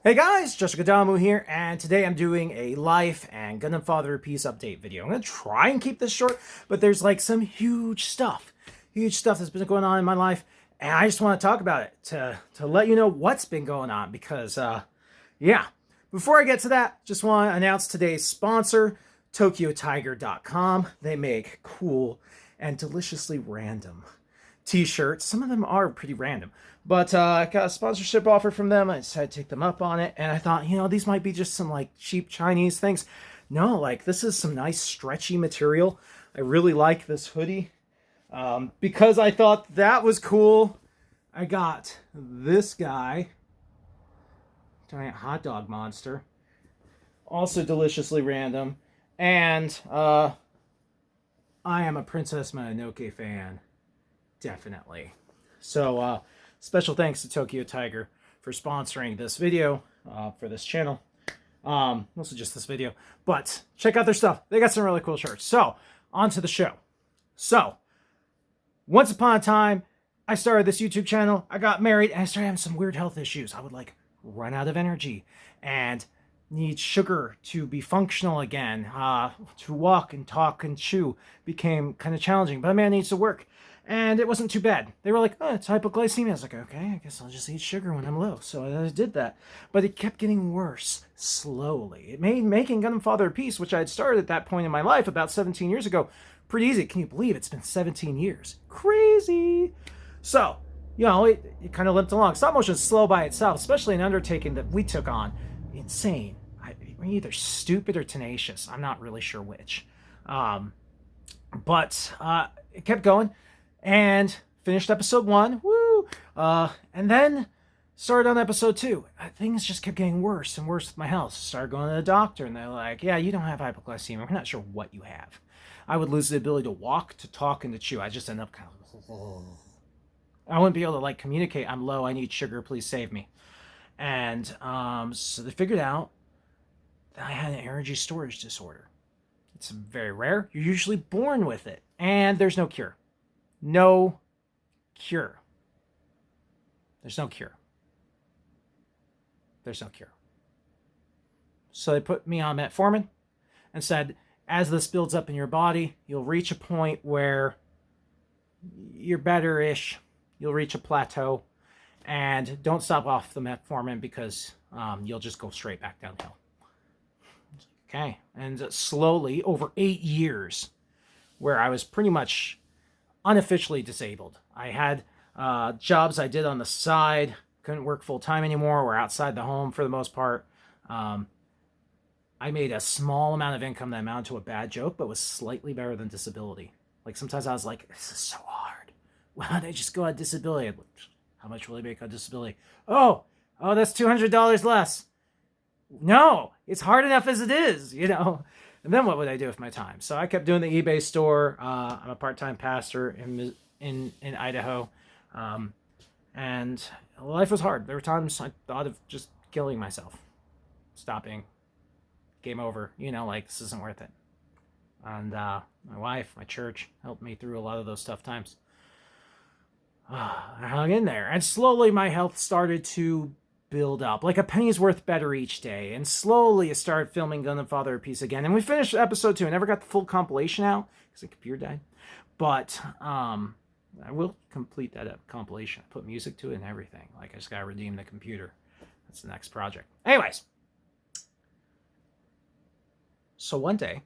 Hey guys, Jessica Damu here, and today I'm doing a Life and Gundam Father Peace update video. I'm gonna try and keep this short, but there's like some huge stuff that's been going on in my life, and I just want to talk about it to let you know what's been going on because yeah. Before I get to that, just want to announce today's sponsor, TokyoTiger.com. They make cool and deliciously random t-shirts. Some of them are pretty random, but I got a sponsorship offer from them. I decided to take them up on it, and I thought, these might be just some like cheap Chinese things. No, like this is some nice stretchy material. I really like this hoodie. Because I thought that was cool, I got this guy, giant hot dog monster, also deliciously random, and I am a Princess Mononoke fan. Definitely. So, special thanks to Tokyo Tiger for sponsoring this video for this channel. Mostly just this video. But check out their stuff. They got some really cool shirts. So, on to the show. So, once upon a time, I started this YouTube channel. I got married and I started having some weird health issues. I would like run out of energy and need sugar to be functional again. To walk and talk and chew became kind of challenging, but a man needs to work. And it wasn't too bad. They were like, oh, it's hypoglycemia. I was like, okay, I guess I'll just eat sugar when I'm low. So I did that. But it kept getting worse slowly. It made making Gundam Father of Peace, which I had started at that point in my life about 17 years ago, pretty easy. Can you believe it's been 17 years? Crazy. So, it kind of limped along. Stop motion is slow by itself, especially an undertaking that we took on. Insane. We're either stupid or tenacious. I'm not really sure which. But it kept going. And finished episode 1, woo! And then started on episode 2. Things just kept getting worse and worse with my health. Started going to the doctor, and they're like, yeah, you don't have hypoglycemia. We're not sure what you have. I would lose the ability to walk, to talk, and to chew. I just end up kind of... I wouldn't be able to, like, communicate. I'm low. I need sugar. Please save me. And so they figured out that I had an energy storage disorder. It's very rare. You're usually born with it. And there's no cure. No cure. There's no cure. There's no cure. So they put me on metformin and said, as this builds up in your body, you'll reach a point where you're better-ish. You'll reach a plateau. And don't stop off the metformin because you'll just go straight back downhill. Okay. And slowly, over 8 years, where I was pretty much unofficially disabled. I had jobs I did on the side, couldn't work full-time anymore, were outside the home for the most part. I made a small amount of income that amounted to a bad joke, but was slightly better than disability. Like sometimes I was like, this is so hard. Why don't I just go on disability? How much will I make on disability? Oh, that's $200 less. No, it's hard enough as it is, And then what would I do with my time? So I kept doing the eBay store. I'm a part-time pastor in Idaho. And life was hard. There were times I thought of just killing myself. Stopping. Game over. This isn't worth it. And my wife, my church, helped me through a lot of those tough times. I hung in there. And slowly my health started to build up, like a penny's worth better each day, and slowly I started filming Gundam Father of Peace again, and we finished episode 2. I never got the full compilation out because the computer died, but I will complete that compilation. I put music to it and everything. Like, I just gotta redeem the computer. That's the next project. Anyways, so one day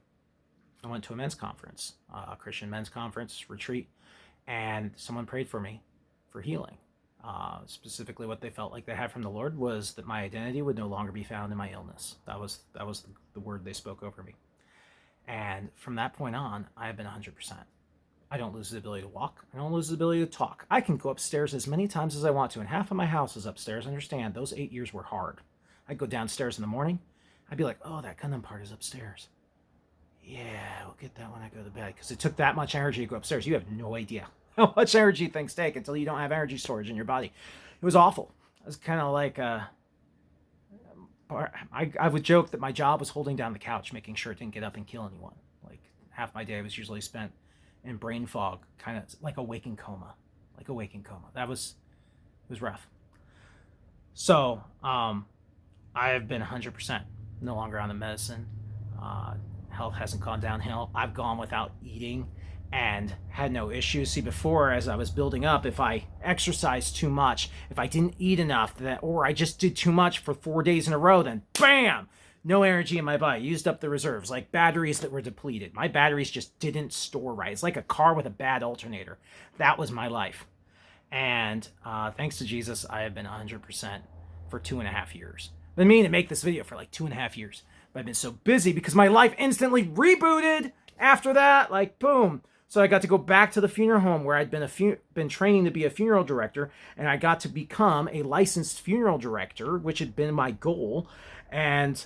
I went to a men's conference, a Christian men's conference retreat, and someone prayed for me for healing. Specifically what they felt like they had from the Lord was that my identity would no longer be found in my illness. That was the word they spoke over me. And from that point on, I have been 100%. I don't lose the ability to walk. I don't lose the ability to talk. I can go upstairs as many times as I want to, and half of my house is upstairs. Understand, those 8 years were hard. I'd go downstairs in the morning. I'd be like, oh, that Gundam part is upstairs. Yeah, we'll get that when I go to bed. Because it took that much energy to go upstairs. You have no idea how much energy things take until you don't have energy storage in your body. It was awful. It was kind of like I would joke that my job was holding down the couch, making sure it didn't get up and kill anyone. Like, half my day was usually spent in brain fog, kind of like a waking coma. That was, it was rough. So, I have been 100% no longer on the medicine. Uh, Health hasn't gone downhill. I've gone without eating and had no issues. See, before, as I was building up, if I exercised too much, if I didn't eat enough, or I just did too much for 4 days in a row, then bam! No energy in my body. Used up the reserves, like batteries that were depleted. My batteries just didn't store right. It's like a car with a bad alternator. That was my life. And thanks to Jesus, I have been 100% for 2.5 years. I've been meaning to make this video for like 2.5 years. But I've been so busy because my life instantly rebooted after that. Like, boom. So I got to go back to the funeral home where I'd been training to be a funeral director. And I got to become a licensed funeral director, which had been my goal. And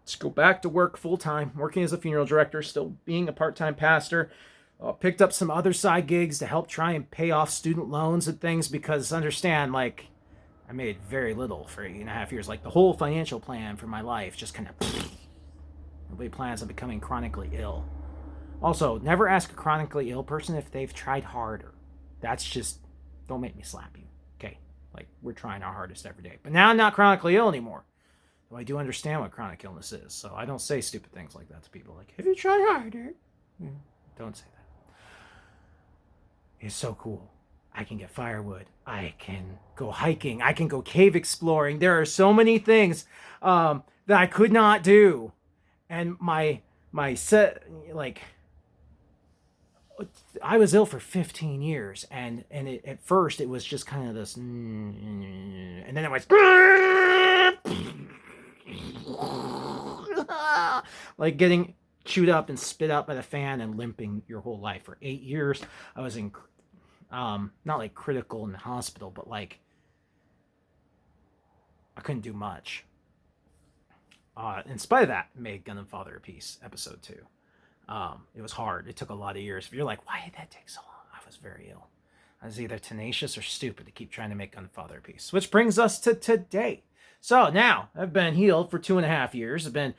just go back to work full-time, working as a funeral director, still being a part-time pastor. Picked up some other side gigs to help try and pay off student loans and things, because understand, like, I made very little for 8.5 years. Like, the whole financial plan for my life just kind of, nobody plans on becoming chronically ill. Also, never ask a chronically ill person if they've tried harder. That's just, don't make me slap you. Okay, like, we're trying our hardest every day. But now I'm not chronically ill anymore. So I do understand what chronic illness is. So I don't say stupid things like that to people. Like, have you tried harder? Don't say that. It's so cool. I can get firewood. I can go hiking. I can go cave exploring. There are so many things that I could not do. And my set, like, I was ill for 15 years. And at first it was just kind of this, and then it was like getting chewed up and spit out by the fan and limping your whole life. For 8 years, I was in, not like critical in the hospital, but like, I couldn't do much. In spite of that, made Gundam Father of Peace episode 2. It was hard. It took a lot of years. If you're like, why did that take so long? I was very ill. I was either tenacious or stupid to keep trying to make Gundam Father of Peace. Which brings us to today. So now, I've been healed for 2.5 years. I've been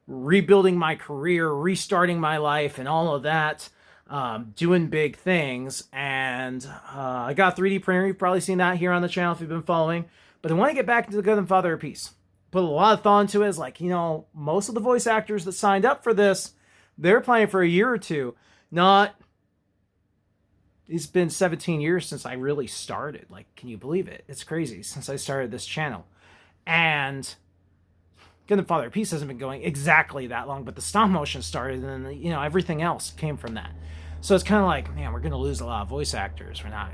rebuilding my career, restarting my life, and all of that, doing big things. And I got a 3D printer. You've probably seen that here on the channel if you've been following. But I want to get back into the Gundam Father of Peace. Put a lot of thought into it. It's like, most of the voice actors that signed up for this, they're playing for a year or two. It's been 17 years since I really started. Like, can you believe it? It's crazy, since I started this channel. And Gundam Father of Peace hasn't been going exactly that long, but the stop motion started, and then, everything else came from that. So it's kind of like, man, we're going to lose a lot of voice actors. We're not,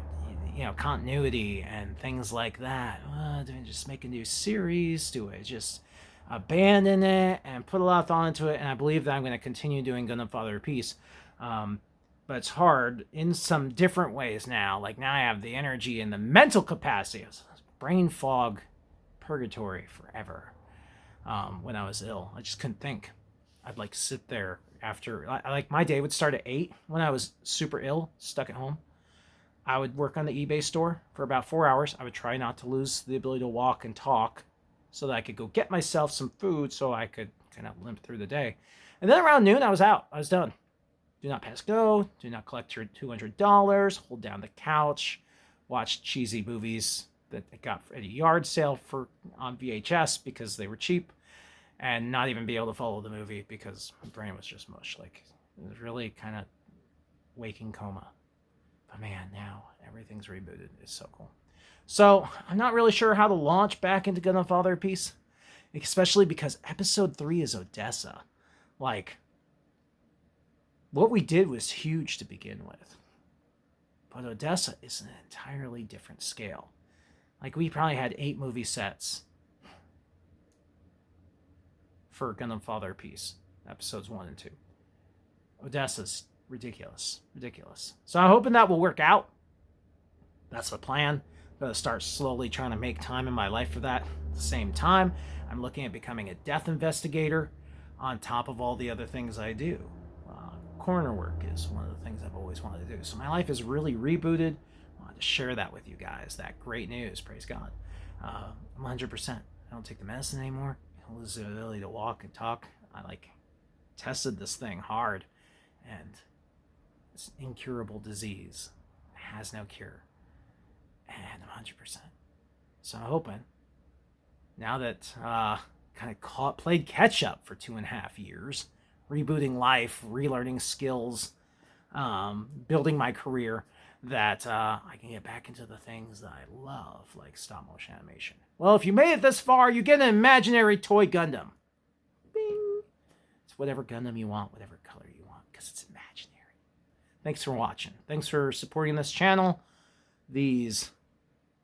continuity and things like that. Do I just make a new series? Do I just abandon it and put a lot of thought into it? And I believe that I'm going to continue doing Gundam Father of Peace. But it's hard in some different ways now. Like, now I have the energy and the mental capacity. It was brain fog purgatory forever. When I was ill, I just couldn't think. I'd like sit there after, like, my day would start at 8 when I was super ill, stuck at home. I would work on the eBay store for about 4 hours. I would try not to lose the ability to walk and talk so that I could go get myself some food so I could kind of limp through the day. And then around noon, I was out. I was done. Do not pass go. Do not collect your $200. Hold down the couch. Watch cheesy movies that I got at a yard sale on VHS because they were cheap. And not even be able to follow the movie because my brain was just mush. Like, it was really kind of waking coma. But man, now everything's rebooted. It's so cool. So I'm not really sure how to launch back into Gundam Father of Peace, especially because episode 3 is Odessa. Like, what we did was huge to begin with, but Odessa is an entirely different scale. Like, we probably had 8 movie sets for Gundam Father of Peace, episodes 1 and 2. Odessa's ridiculous. So I'm hoping that will work out. That's the plan. I'm going to start slowly trying to make time in my life for that. At the same time, I'm looking at becoming a death investigator on top of all the other things I do. Coroner work is one of the things I've always wanted to do. So my life is really rebooted. I wanted to share that with you guys. That great news, praise God. I'm 100%. I don't take the medicine anymore. I lose the ability to walk and talk. I tested this thing hard, and it's an incurable disease. It has no cure. And I'm 100%. So I'm hoping now that kind of played catch up for 2.5 years, rebooting life, relearning skills, building my career, that I can get back into the things that I love, like stop motion animation. Well, if you made it this far, you get an imaginary toy Gundam. Bing! It's whatever Gundam you want, whatever color you want, because it's imaginary. Thanks for watching. Thanks for supporting this channel these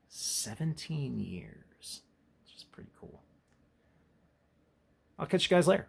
17 years, which is pretty cool. I'll catch you guys later.